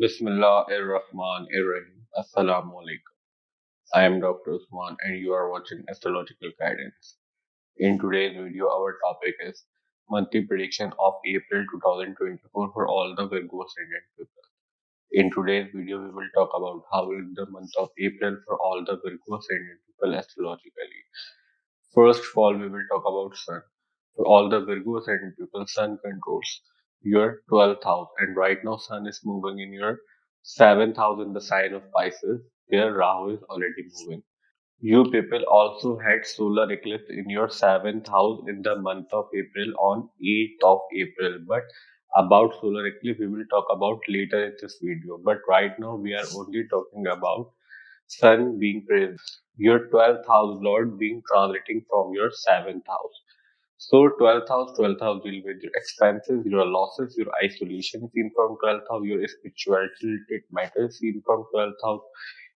Bismillahirrahmanirrahim. Assalamu alaikum. I am Dr. Usman and you are watching Astrological Guidance. In today's video, our topic is monthly prediction of April 2024 for all the Virgo Ascendant people. In today's video, we will talk about how is the month of April for all the Virgo Ascendant people astrologically. First of all, we will talk about Sun. For all the Virgo Ascendant people, Sun controls your 12th house, and right now Sun is moving in your 7th house in the sign of Pisces, where Rahu is already moving. You people also had solar eclipse in your 7th house in the month of April on 8th of April. But about solar eclipse, we will talk about later in this video. But right now, we are only talking about Sun being present, your 12th house Lord being transiting from your 7th house. So 12th house deal with your expenses, your losses, your isolation seen from 12th house, your spirituality matters seen from 12th house,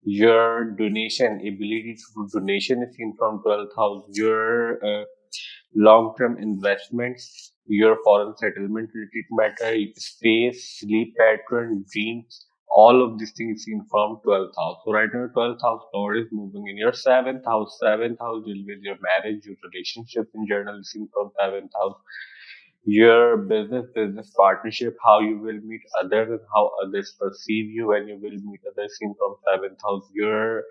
your donation ability to do donation is seen from 12th house, your long-term investments, your foreign settlement related matter, space, sleep pattern, dreams, all of these things seen from 12th house. So right now 12th house Lord is moving in your 7th house. 7th house deal with your marriage, your relationship in general is seen from 7th house. Your business partnership, how you will meet others and how others perceive you when you will meet others seen from 7th house. Your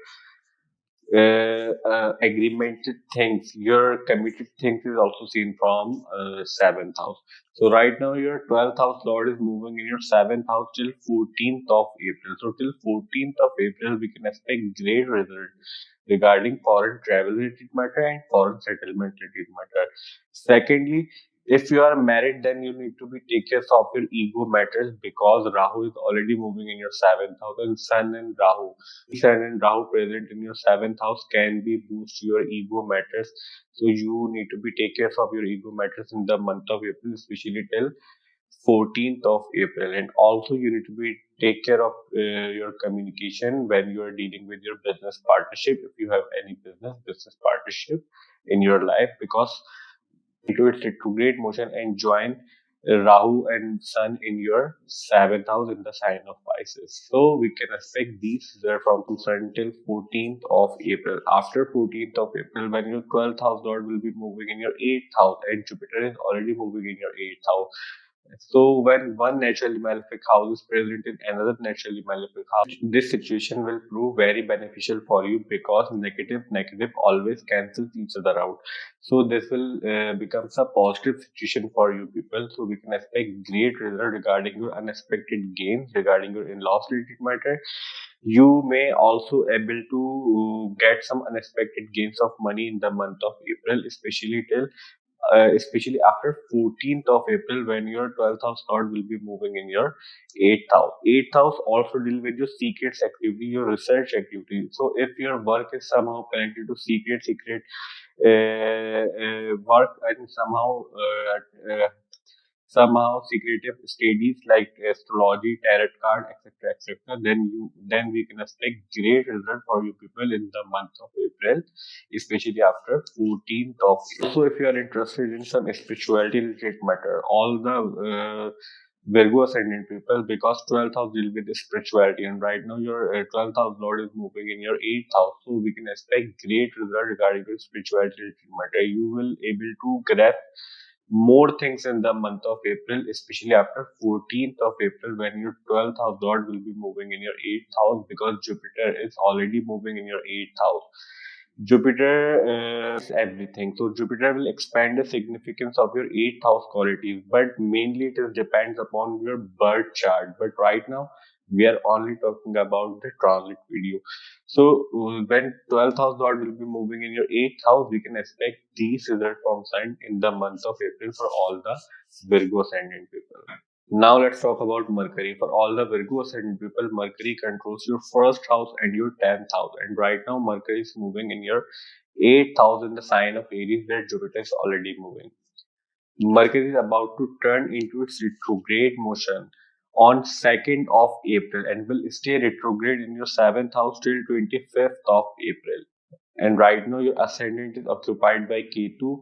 agreement things, your committed things is also seen from 7th house. So right now your 12th house Lord is moving in your 7th house till 14th of April. So till 14th of April we can expect great result regarding foreign travel related matter and foreign settlement related matter. Secondly, if you are married, then you need to be take care of your ego matters because Rahu is already moving in your 7th house and Sun and Rahu present in your 7th house can be boost your ego matters. So you need to be take care of your ego matters in the month of April, especially till 14th of April. And also you need to be take care of your communication when you are dealing with your business partnership. If you have any business partnership in your life, because into its retrograde motion and join Rahu and Sun in your 7th house in the sign of Pisces. So we can expect these results from Sun till 14th of April. After 14th of April, when your 12th house Lord will be moving in your 8th house and Jupiter is already moving in your 8th house. So when one naturally malefic house is present in another naturally malefic house, this situation will prove very beneficial for you because negative always cancels each other out. So this will become a positive situation for you people. So we can expect great result regarding your unexpected gains, regarding your in-laws related matter. You may also able to get some unexpected gains of money in the month of April, especially after 14th of April when your 12th house Lord will be moving in your 8th house. 8th house also deal with your secrets activity, your research activity. So if your work is somehow connected to secret work and somehow secretive studies like astrology, tarot card, etc., then we can expect great result for you people in the month of April, especially after 14th of April. Also, if you are interested in some spirituality related matter, all the Virgo ascendant people, because 12th house deal with the spirituality, and right now your 12th house Lord is moving in your 8th house, so we can expect great result regarding your spirituality related matter. You will able to grasp more things in the month of April, especially after 14th of April when your 12th house Lord will be moving in your 8th house because Jupiter is already moving in your 8th house. Jupiter is everything. So Jupiter will expand the significance of your 8th house qualities, but mainly it is depends upon your birth chart. But right now we are only talking about the transit video. So when 12th house Lord will be moving in your 8th house, we can expect these results from sign in the month of April for all the Virgo ascendant people. Now let's talk about Mercury. For all the Virgo ascendant people, Mercury controls your first house and your 10th house. And right now, Mercury is moving in your 8th house in the sign of Aries, where Jupiter is already moving. Mercury is about to turn into its retrograde motion on 2nd of April and will stay retrograde in your 7th house till 25th of April. And right now, your ascendant is occupied by Ketu,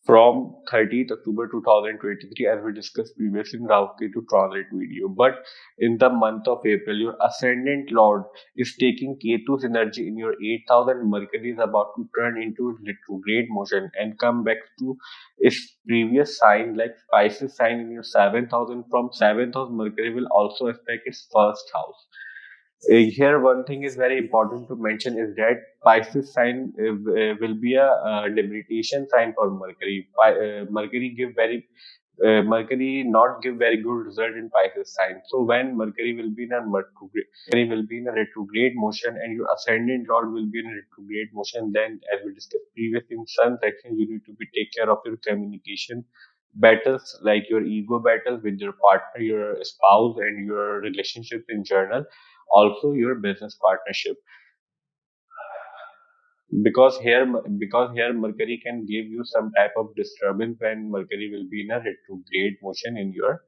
from 30th October 2023, as we discussed previously in Rahu Ketu transit video. But in the month of April, your ascendant lord is taking Ketu's energy in your 8th house, and Mercury is about to turn into retrograde motion and come back to its previous sign, like Pisces sign, in your 7th house. And from 7th house, Mercury will also affect its first house. Here, one thing is very important to mention is that Pisces sign will be a debilitation sign for Mercury. Mercury give very Mercury not give very good result in Pisces sign. So when Mercury will be in a retrograde motion, and your ascendant lord will be in a retrograde motion, then as we discussed previously in sun section, you need to be take care of your communication battles, like your ego battles with your partner, your spouse, and your relationship in general, also your business partnership, because here Mercury can give you some type of disturbance when Mercury will be in a retrograde motion in your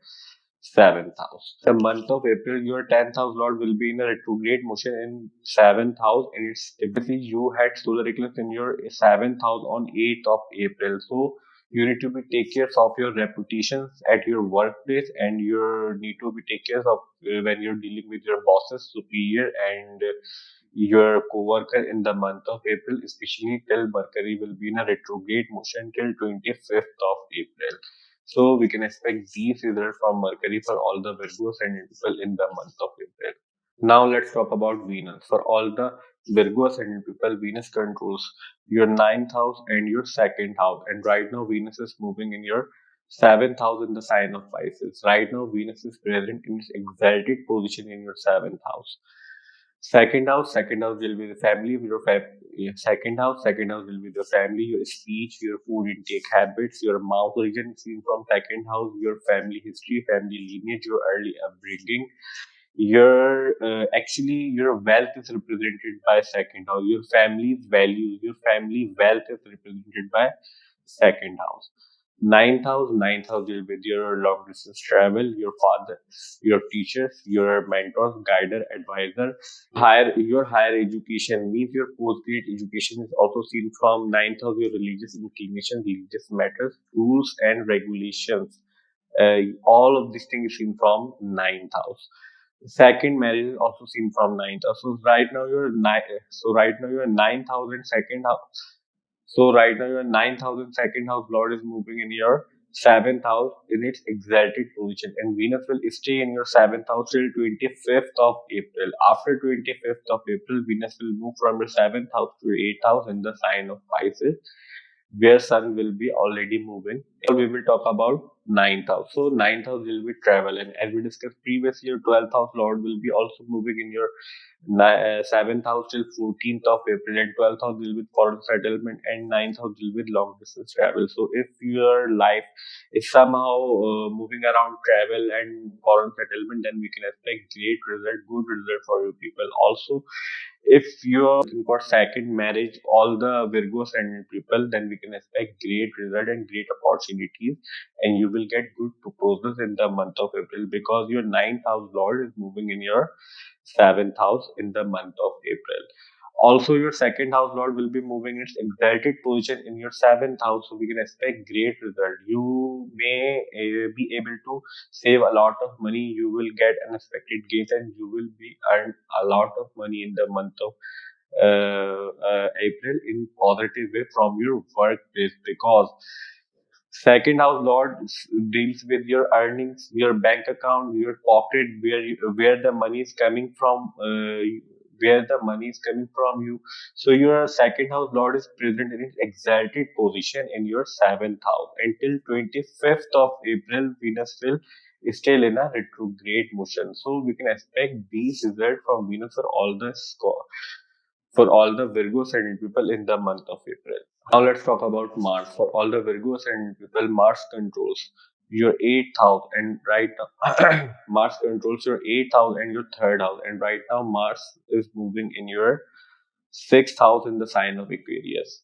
seventh house. The month of April, your 10th house lord will be in a retrograde motion in seventh house, and it's typically you had solar eclipse in your seventh house on 8th of April. So you need to be take care of your reputations at your workplace, and you need to be take care of when you're dealing with your bosses, superior, and your co-worker in the month of April, especially till Mercury will be in a retrograde motion till 25th of April. So we can expect these results from Mercury for all the Virgo ascendant people in the month of April. Now let's talk about Venus. For all the Virgo ascendant people, Venus controls your ninth house and your second house. And right now, Venus is moving in your seventh house in the sign of Pisces. Right now, Venus is present in its exalted position in your seventh house. Second house will be the family. Second house will be the family, your speech, your food intake habits, your mouth origin seen from second house, your family history, family lineage, your early upbringing, actually your wealth is represented by second house. Your family's values, your family wealth is represented by second house. Ninth house will be your long distance travel, your father, your teachers, your mentors, guider, advisor. Higher education means your postgrad education is also seen from ninth house. Your religious inclination, religious matters, rules and regulations. All of these things is seen from ninth house. Second marriage is also seen from ninth house. So right now your ninth house and second house. So right now your ninth house and second house lord is moving in your seventh house in its exalted position, and Venus will stay in your seventh house till 25th of April. After 25th of April, Venus will move from your seventh house to your eighth house in the sign of Pisces, where sun will be already moving. We will talk about ninth house. So ninth house will be travel, and as we discussed previously, your 12th house lord will be also moving in your seventh house till 14th of April, and 12th house will with foreign settlement, and ninth house will with long distance travel. So if your life is somehow moving around travel and foreign settlement, then we can expect great result, good result for you people. Also, if you're looking for second marriage, all the Virgo ascendant people, then we can expect great result and great opportunities, and you will get good proposals in the month of April, because your ninth house lord is moving in your seventh house in the month of April. Also, your second house lord will be moving its exalted position in your seventh house, so we can expect great result. You may be able to save a lot of money. You will get unexpected gains, and you will be earn a lot of money in the month of April in positive way from your workplace, because second house lord deals with your earnings, your bank account, your pocket, where the money is coming from, where the money is coming from you. So your second house lord is present in its exalted position in your seventh house until 25th of April. Venus will still in a retrograde motion. So we can expect these results from Venus for all the score for all the Virgo ascendant people in the month of April. Now let's talk about Mars. For all the Virgo ascendant people, Mars controls your eighth house, and right now Mars controls your eighth house and your third house, and right now Mars is moving in your sixth house in the sign of Aquarius.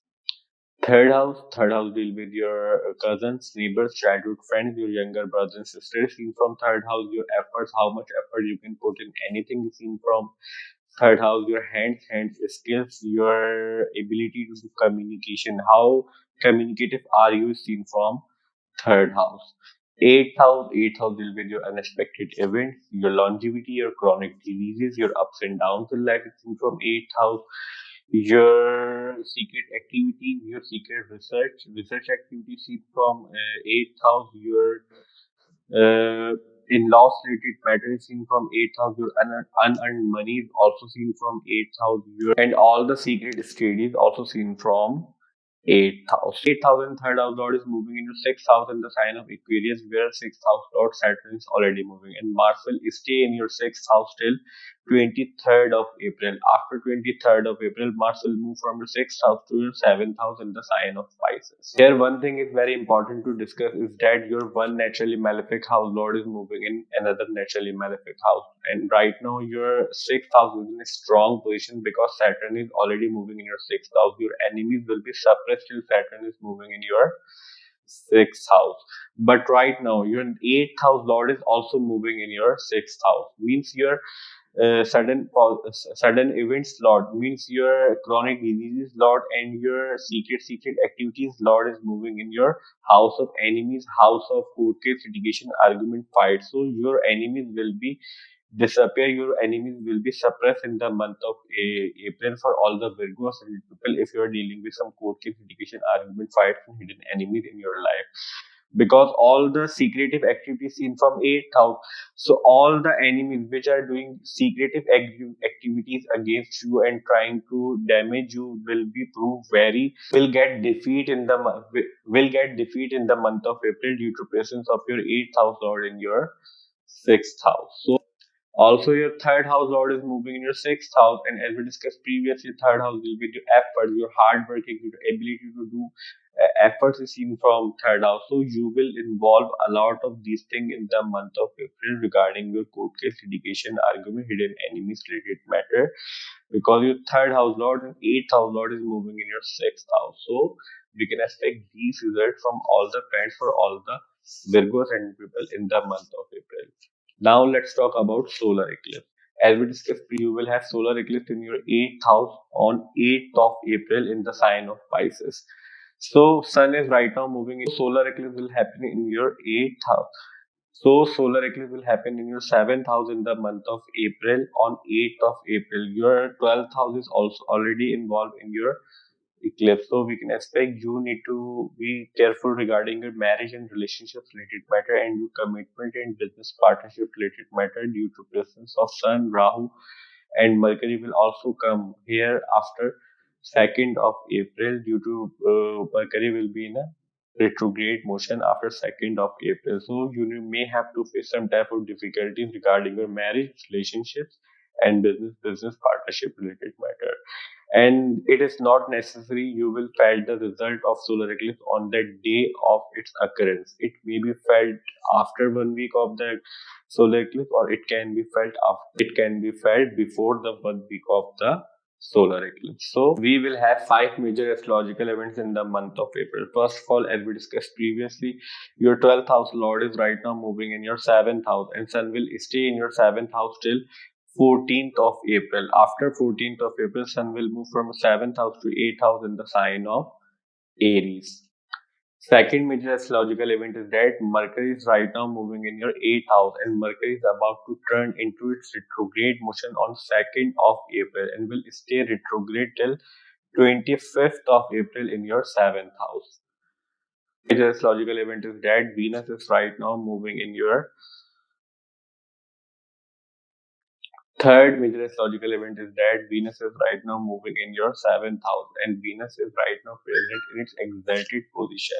Third house deal with your cousins, neighbors, childhood friends, your younger brothers and sisters. Seen from third house, your efforts, how much effort you can put in anything. Seen from Third house, your hands skills, your ability to do communication. How communicative are you seen from third house. Eighth house will be your unexpected events, your longevity, your chronic diseases, your ups and downs in life is seen from eighth house. Your secret activities, your secret research activities seen from eighth house. Your uh, in-laws related matters seen from eighth house. Your unearned money is also seen from eighth house. And all the secret studies also seen from eighth house. Eighth house and third house Lord is moving into sixth house in the sign of Aquarius, where sixth house Lord Saturn is already moving, and Mars will stay in your sixth house till 23rd of April. After 23rd of April, Mars will move from your sixth house to your seventh house in the sign of Pisces. Here, one thing is very important to discuss is that your one naturally malefic house Lord is moving in another naturally malefic house, and right now your sixth house is in a strong position because Saturn is already moving in your sixth house. Your enemies will be suppressed till Saturn is moving in your sixth house. But right now, your eighth house Lord is also moving in your sixth house. Means your sudden events Lord, means your chronic diseases Lord, and your secret activities Lord is moving in your house of enemies, house of court case, litigation, argument, fight. So your enemies will be disappear, your enemies will be suppressed in the month of April for all the Virgo Ascendant people if you are dealing with some court case, litigation, argument, fights, and hidden enemies in your life. Because all the secretive activities seen from 8th house, so all the enemies which are doing secretive activities against you and trying to damage you will be proved very will get defeat in the will get defeat in the month of April due to presence of your 8th house Lord in your 6th house. So also, your third house Lord is moving in your sixth house, and as we discussed previously, third house will be your effort, your hard working, your ability to do efforts is seen from third house. So you will involve a lot of these things in the month of April regarding your court case, litigation, argument, hidden enemies related matter, because your third house Lord and eighth house Lord is moving in your sixth house. So we can expect these results from all the parents for all the Virgos and people in the month of April. Now let's talk about solar eclipse. As we discussed, you will have solar eclipse in your 8th house on 8th of April in the sign of Pisces. So Sun is right now moving in. Solar eclipse will happen in your 8th house. So solar eclipse will happen in your 7th house in the month of April on 8th of April. Your 12th house is also already involved in your eclipse. So we can expect you need to be careful regarding your marriage and relationships related matter and your commitment and business partnership related matter due to presence of Sun, Rahu, and Mercury will also come here after 2nd of April due to Mercury will be in a retrograde motion after 2nd of April. So you may have to face some type of difficulties regarding your marriage, relationships, and business partnership related matter. And it is not necessary you will felt the result of solar eclipse on the day of its occurrence. It may be felt after 1 week of the solar eclipse, or it can be felt after, it can be felt before the 1 week of the solar eclipse. So we will have 5 major astrological events in the month of April. First of all, as we discussed previously, your 12th house Lord is right now moving in your 7th house, and Sun will stay in your 7th house till 14th of April. After 14th of April, Sun will move from 7th house to 8th house in the sign of Aries. Second major astrological event is that Mercury is right now moving in your 8th house, and Mercury is about to turn into its retrograde motion on 2nd of April and will stay retrograde till 25th of April in your 7th house. Major astrological event is that Venus is right now moving in your third major astrological event is that Venus is right now moving in your 7th house, and Venus is right now present in its exalted position.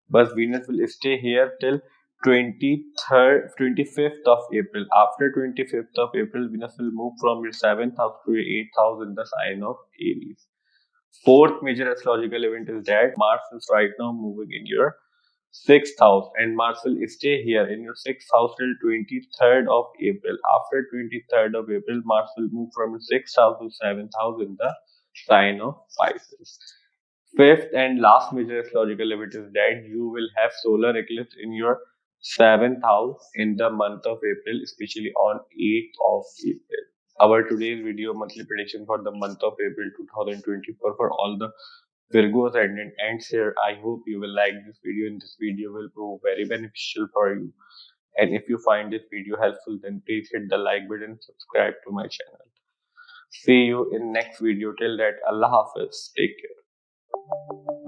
But Venus will stay here till 23rd, 25th of April. After 25th of April, Venus will move from your 7th house to your 8th house in the sign of Aries. Fourth major astrological event is that Mars is right now moving in your sixth house, and Mars will stay here in your sixth house till 23rd of April. After 23rd of April, Mars will move from your sixth house to seventh house in the sign of Pisces. Fifth and last major astrological event is that you will have solar eclipse in your seventh house in the month of April, especially on 8th of April. our today's video monthly prediction for the month of April 2024 for all the Virgo Ascendant ends here. I hope you will like this video and this video will prove very beneficial for you. And if you find this video helpful, then please hit the like button and subscribe to my channel. See you in next video. Till that, Allah Hafiz. Take care.